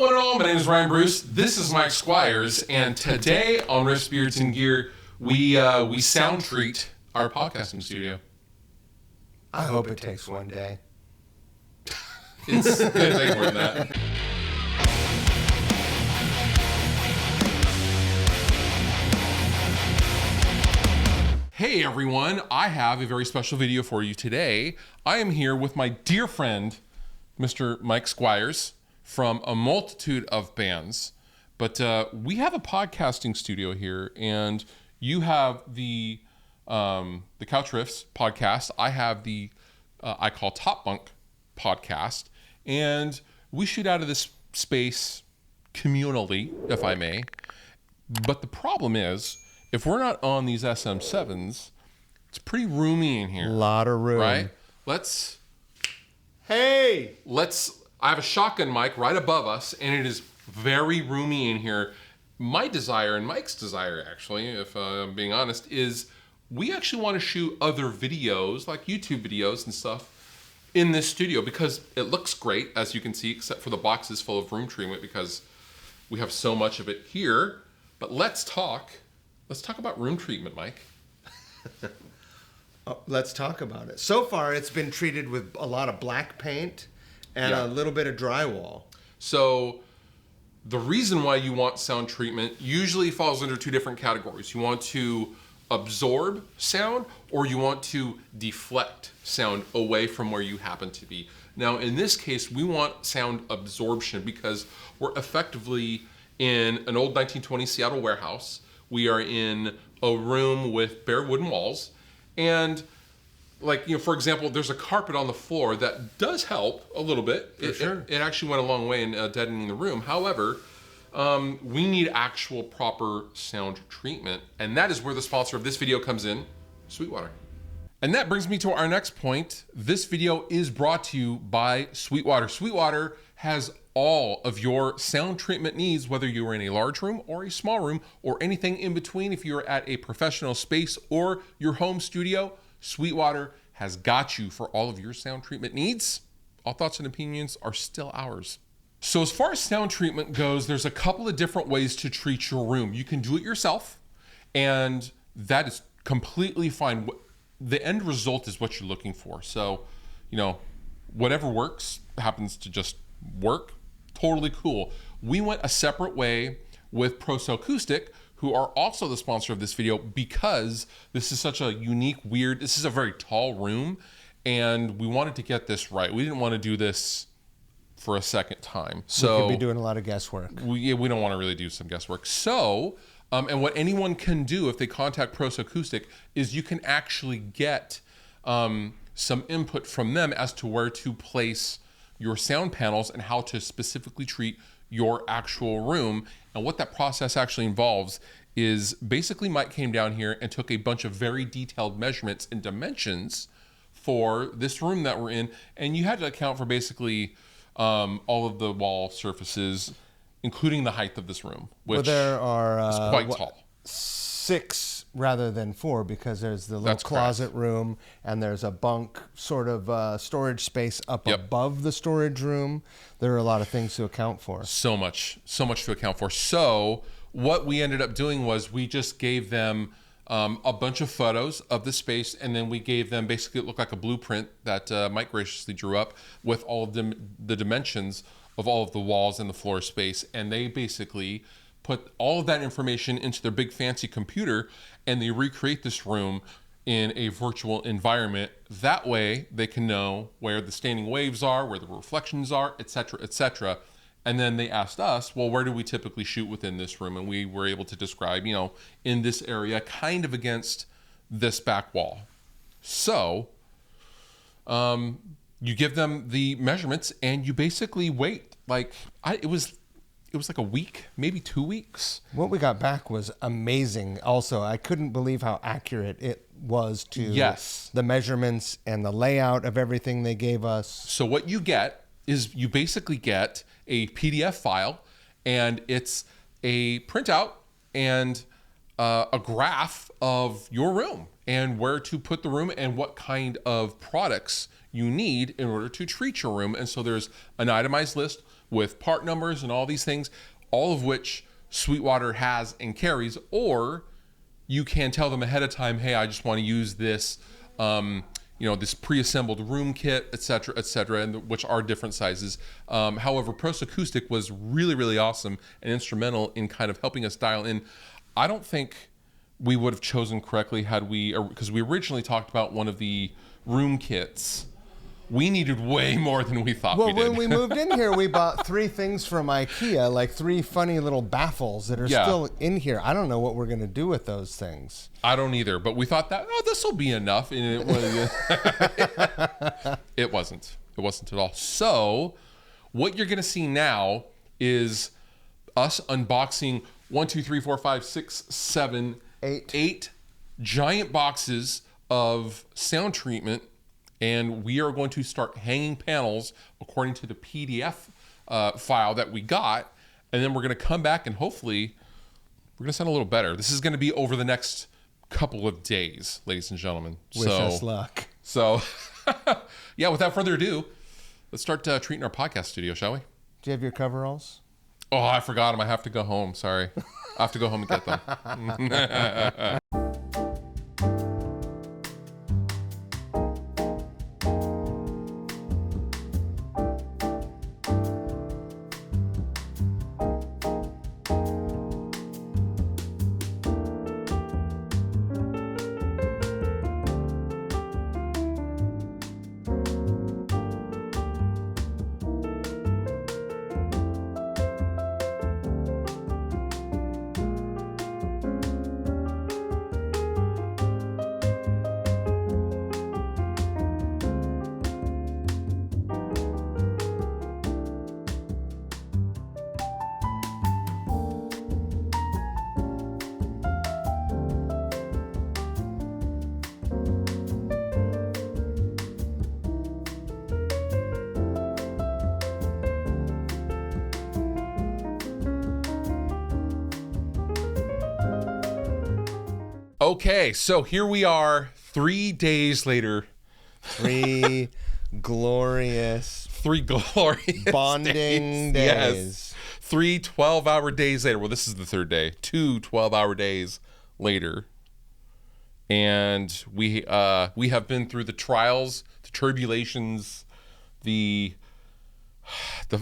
one and all, my name is Ryan Bruce. This is Mike Squires, and today on Riffs, Beards, and Gear, we sound treat our podcasting studio. I hope it takes one day. It's going to take more than that. Hey everyone, I have a very special video for you today. I am here with my dear friend, Mr. Mike Squires, from a multitude of bands. But we have a podcasting studio here, and you have the Couch Riffs podcast. I have the I call Top Bunk podcast, and we shoot out of this space communally, if I may. But the problem is, if we're not on these SM7s, it's pretty roomy in here. A lot of room. Right? I have a shotgun mic right above us, and it is very roomy in here. My desire, and Mike's desire actually, if I'm being honest, is we actually want to shoot other videos, like YouTube videos and stuff, in this studio because it looks great, as you can see, except for the boxes full of room treatment because we have so much of it here. But let's talk about room treatment, Mike. Let's talk about it. So far, it's been treated with a lot of black paint and a little bit of drywall. So the reason why you want sound treatment usually falls under two different categories. You want to absorb sound, or you want to deflect sound away from where you happen to be. Now, in this case, we want sound absorption because we're effectively in an old 1920 Seattle warehouse. We are in a room with bare wooden walls, and for example, there's a carpet on the floor that does help a little bit. It actually went a long way in deadening the room. However, we need actual proper sound treatment, and that is where the sponsor of this video comes in, Sweetwater. And that brings me to our next point. This video is brought to you by Sweetwater. Sweetwater has all of your sound treatment needs, whether you're in a large room or a small room or anything in between. If you're at a professional space or your home studio, Sweetwater has got you for all of your sound treatment needs. All thoughts and opinions are still ours. So as far as sound treatment goes, there's a couple of different ways to treat your room. You can do it yourself, and that is completely fine. The end result is what you're looking for. So, whatever works happens to just work. Totally cool. We went a separate way with ProSoCoustic, who are also the sponsor of this video, because this is such a unique, weird, this is a very tall room, and we wanted to get this right. We didn't want to do this for a second time. So we could be doing a lot of guesswork. We don't want to really do some guesswork. So, and what anyone can do if they contact ProSoCoustic is you can actually get some input from them as to where to place your sound panels and how to specifically treat your actual room. And what that process actually involves is basically Mike came down here and took a bunch of very detailed measurements and dimensions for this room that we're in. And you had to account for basically all of the wall surfaces, including the height of this room, which there are is quite tall. 6 rather than 4, because there's the little closet room, and there's a bunk sort of storage space up above the storage room. There are a lot of things to account for. So much to account for. So what we ended up doing was we just gave them a bunch of photos of the space, and then we gave them basically, it looked like a blueprint that Mike graciously drew up with all of the dimensions of all of the walls and the floor space, and they basically put all of that information into their big fancy computer, and they recreate this room in a virtual environment. That way they can know where the standing waves are, where the reflections are, etc., etc. And then they asked us, well, where do we typically shoot within this room? And we were able to describe, in this area, kind of against this back wall. So you give them the measurements, and you basically wait. It was like a week, maybe 2 weeks. What we got back was amazing. Also, I couldn't believe how accurate it was to the measurements and the layout of everything they gave us. So what you get is you basically get a PDF file, and it's a printout and a graph of your room and where to put the room and what kind of products you need in order to treat your room. And so there's an itemized list with part numbers and all these things, all of which Sweetwater has and carries, or you can tell them ahead of time, hey, I just want to use this, this pre-assembled room kit, et cetera, and which are different sizes. However, ProSoCoustic was really, really awesome and instrumental in kind of helping us dial in. I don't think we would have chosen correctly because we originally talked about one of the room kits. We needed way more than we thought we did. Well, when we moved in here, we bought 3 things from IKEA, like 3 funny little baffles that are still in here. I don't know what we're going to do with those things. I don't either, but we thought that, this will be enough. And it it wasn't. It wasn't at all. So what you're going to see now is us unboxing 1, 2, 3, 4, 5, 6, 7, 8 giant boxes of sound treatment. And we are going to start hanging panels according to the PDF file that we got. And then we're going to come back and hopefully we're going to sound a little better. This is going to be over the next couple of days, ladies and gentlemen. Wish us luck. So, yeah, without further ado, let's start treating our podcast studio, shall we? Do you have your coveralls? Oh, I forgot them. I have to go home. Sorry. I have to go home and get them. Okay, so here we are 3 days later. 3 glorious bonding days. Yes. 3 12-hour days later. Well, this is the 3rd day. 2 12-hour days later. And we have been through the trials, the tribulations, the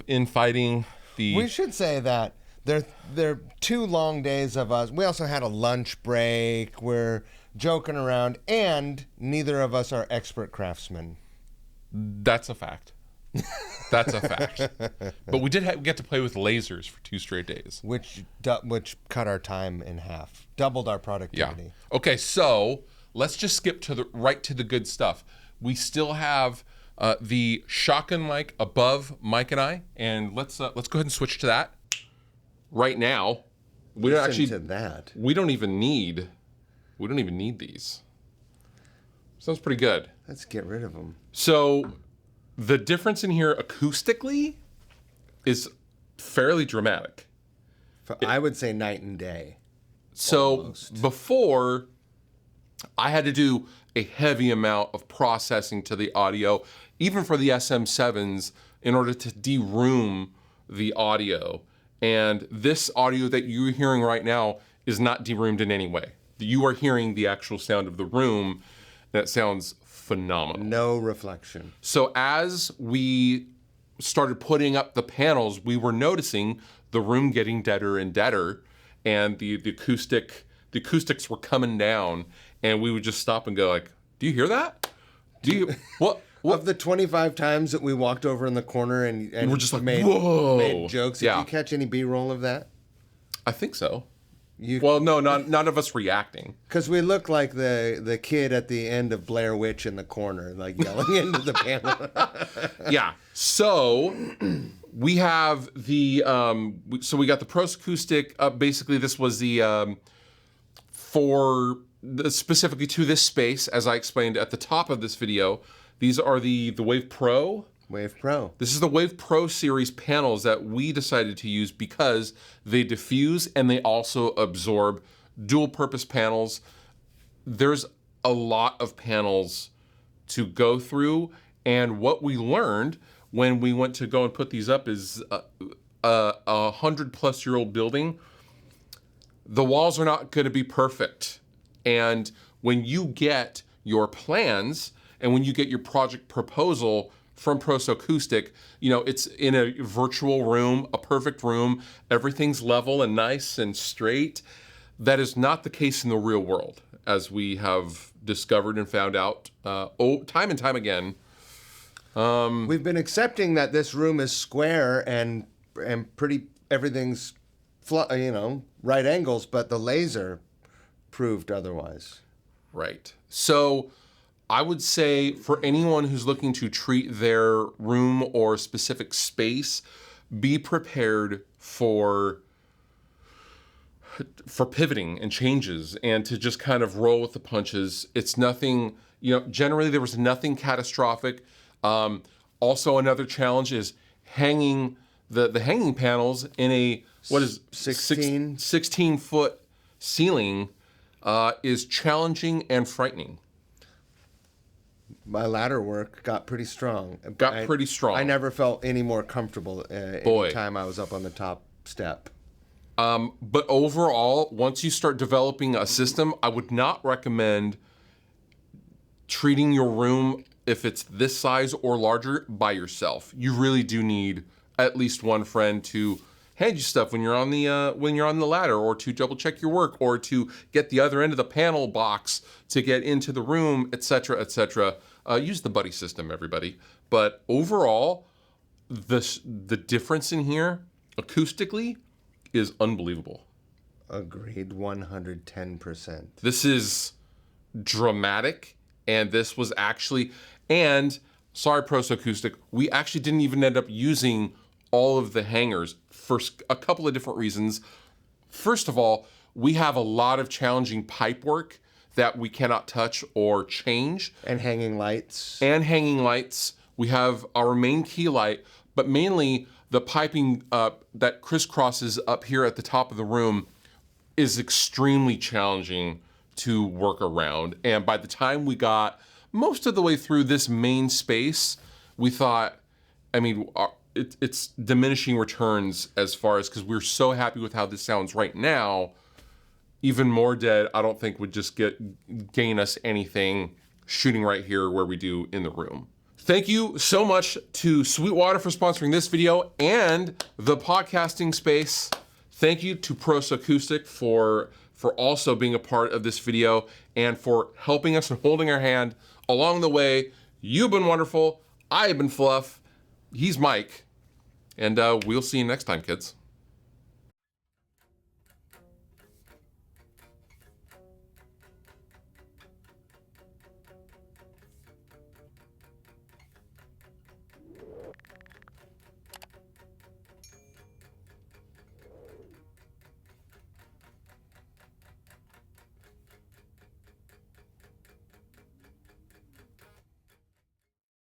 infighting. We should say that they're 2 long days of us. We also had a lunch break. We're joking around, and neither of us are expert craftsmen. That's a fact. That's a fact. But we did get to play with lasers for 2 straight days, which cut our time in half, doubled our productivity. Yeah. Okay, so let's just skip right to the good stuff. We still have the shotgun mic above Mike and I, and let's go ahead and switch to that right now. We don't even need these. Sounds pretty good. Let's get rid of them. So the difference in here acoustically is fairly dramatic. I would say night and day. So almost. Before, I had to do a heavy amount of processing to the audio, even for the SM7s, in order to de-room the audio. And this audio that you're hearing right now is not de-roomed in any way. You are hearing the actual sound of the room. That sounds phenomenal. No reflection. So as we started putting up the panels, we were noticing the room getting deader and deader, and the acoustics were coming down, and we would just stop and go like, "Do you hear that? Do you what?" Of the 25 times that we walked over in the corner and we're just like, whoa, made jokes, yeah. Did you catch any B-roll of that? I think so. Well, no, none of us reacting. Because we look like the kid at the end of Blair Witch in the corner, like yelling into the panel. Yeah. So we have the so we got the ProSoCoustic. Basically, this was the specifically to this space, as I explained at the top of this video. These are the Wave Pro. Wave Pro. This is the Wave Pro series panels that we decided to use because they diffuse and they also absorb. Dual purpose panels. There's a lot of panels to go through, and what we learned when we went to go and put these up is a 100-plus-year-old building. The walls are not going to be perfect. And when you get your plans and when you get your project proposal from ProSoCoustic, you know, it's in a virtual room, a perfect room, everything's level and nice and straight. That is not the case in the real world, as we have discovered and found out time and time again. We've been accepting that this room is square and pretty, everything's, right angles, but the laser proved otherwise. Right. So I would say for anyone who's looking to treat their room or specific space, be prepared for pivoting and changes and to just kind of roll with the punches. It's nothing, generally there was nothing catastrophic. Also another challenge is hanging the hanging panels in a, 16-foot ceiling is challenging and frightening. My ladder work got pretty strong. Pretty strong. I never felt any more comfortable any time I was up on the top step. But overall, once you start developing a system, I would not recommend treating your room, if it's this size or larger, by yourself. You really do need at least one friend to hand you stuff when you're on the ladder, or to double check your work, or to get the other end of the panel box to get into the room, etc., etc. Use the buddy system, everybody. But overall, the difference in here acoustically is unbelievable. Agreed, 110%. This is dramatic, and this was actually, and sorry, ProSoCoustic, we actually didn't even end up using all of the hangers for a couple of different reasons. First of all, we have a lot of challenging pipe work that we cannot touch or change. And hanging lights. We have our main key light, but mainly the piping that crisscrosses up here at the top of the room is extremely challenging to work around. And by the time we got most of the way through this main space, we thought, it's diminishing returns as far as, because we're so happy with how this sounds right now. Even more dead, I don't think would just gain us anything shooting right here where we do in the room. Thank you so much to Sweetwater for sponsoring this video and the podcasting space. Thank you to ProSoCoustic for also being a part of this video and for helping us and holding our hand along the way. You've been wonderful. I have been Fluff. He's Mike. And we'll see you next time, kids.